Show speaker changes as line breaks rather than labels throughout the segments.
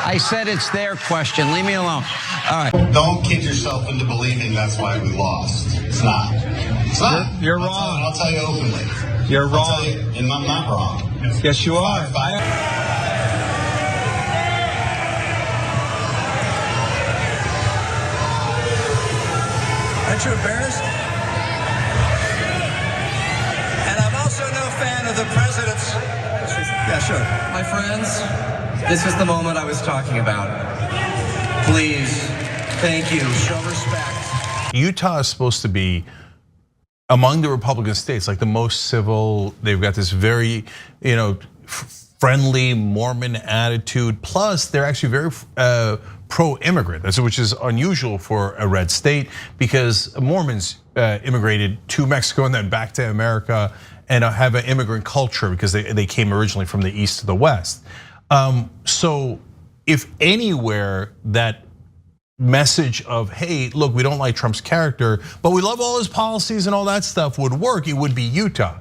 I said it's their question. Leave me alone. All right.
Don't kid yourself into believing that's why we lost. It's not. It's not.
You're wrong.
I'll tell you openly.
You're wrong.
I'll tell you, and I'm not wrong.
Yes, you are.
Aren't you embarrassed? And I'm also no fan of the president's. Yeah, sure.
My friends, this is the moment I was talking about. Please, thank you, show respect.
Utah is supposed to be among the Republican states, like the most civil. They've got this very, friendly Mormon attitude. Plus, they're actually very pro-immigrant, which is unusual for a red state because Mormons immigrated to Mexico and then back to America and have an immigrant culture because they came originally from the east to the west. So if anywhere that message of, hey, look, we don't like Trump's character, but we love all his policies and all that stuff would work, it would be Utah.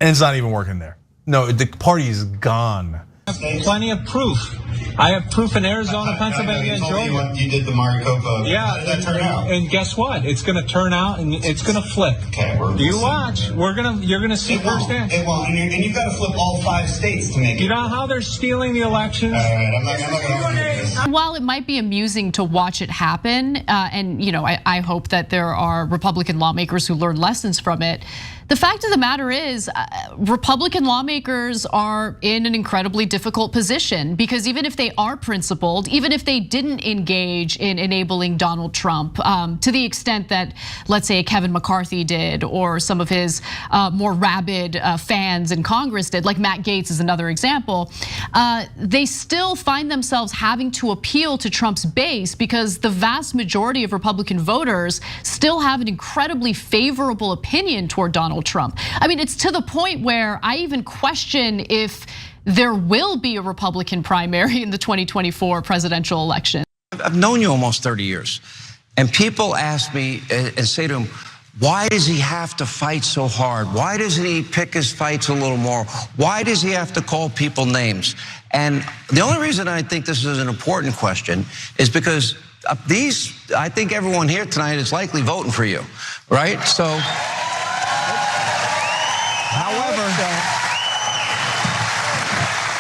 And it's not even working there. No, the party is gone.
I have plenty of proof. I have proof in Arizona, Pennsylvania, and Georgia.
You did the Maricopa.
Yeah,
how did that turn out?
And guess what? It's going to turn out and it's going to flip.
Okay,
you watch. You're going to see firsthand.
It won't. And you've got to flip all 5 states to make it.
You know how they're stealing the elections?
All right, I'm not going to argue this.
While it might be amusing to watch it happen, and I hope that there are Republican lawmakers who learn lessons from it. The fact of the matter is, Republican lawmakers are in an incredibly difficult position because even if they are principled, even if they didn't engage in enabling Donald Trump to the extent that, let's say, Kevin McCarthy did, or some of his more rabid fans in Congress did, like Matt Gaetz is another example, they still find themselves having to appeal to Trump's base because the vast majority of Republican voters still have an incredibly favorable opinion toward Donald Trump. I mean, it's to the point where I even question if there will be a Republican primary in the 2024 presidential election.
I've known you almost 30 years, and people ask me and say to him, why does he have to fight so hard? Why doesn't he pick his fights a little more? Why does he have to call people names? And the only reason I think this is an important question is because I think everyone here tonight is likely voting for you, right? So, however,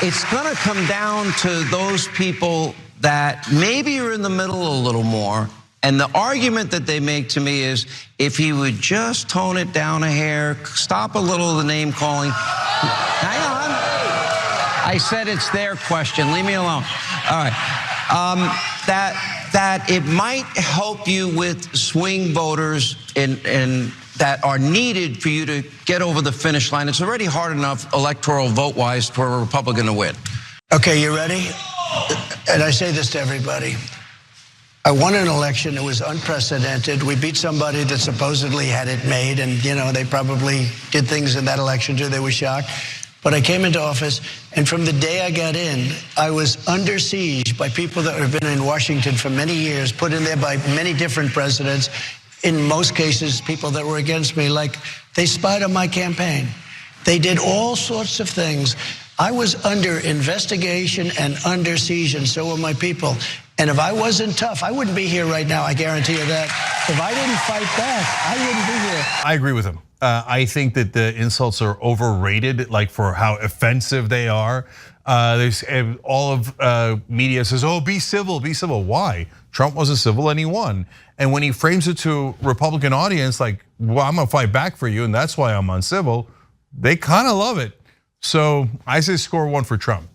it's gonna come down to those people that maybe are in the middle a little more. And the argument that they make to me is, if he would just tone it down a hair, stop a little of the name calling. Hang on. I said it's their question. Leave me alone. All right. That it might help you with swing voters that are needed for you to get over the finish line. It's already hard enough electoral vote-wise for a Republican to win.
Okay, you ready? And I say this to everybody. I won an election that was unprecedented. We beat somebody that supposedly had it made, and they probably did things in that election too. They were shocked. But I came into office, and from the day I got in, I was under siege by people that have been in Washington for many years, put in there by many different presidents. In most cases, people that were against me, like they spied on my campaign. They did all sorts of things. I was under investigation and under siege, and so were my people. And if I wasn't tough, I wouldn't be here right now, I guarantee you that. If I didn't fight back, I wouldn't be here.
I agree with him. I think that the insults are overrated, like for how offensive they are. There's all of media says, "Oh, be civil, be civil." Why? Trump wasn't civil and he won. And when he frames it to Republican audience, like, "Well, I'm gonna fight back for you, and that's why I'm uncivil," they kind of love it. So I say score 1 for Trump.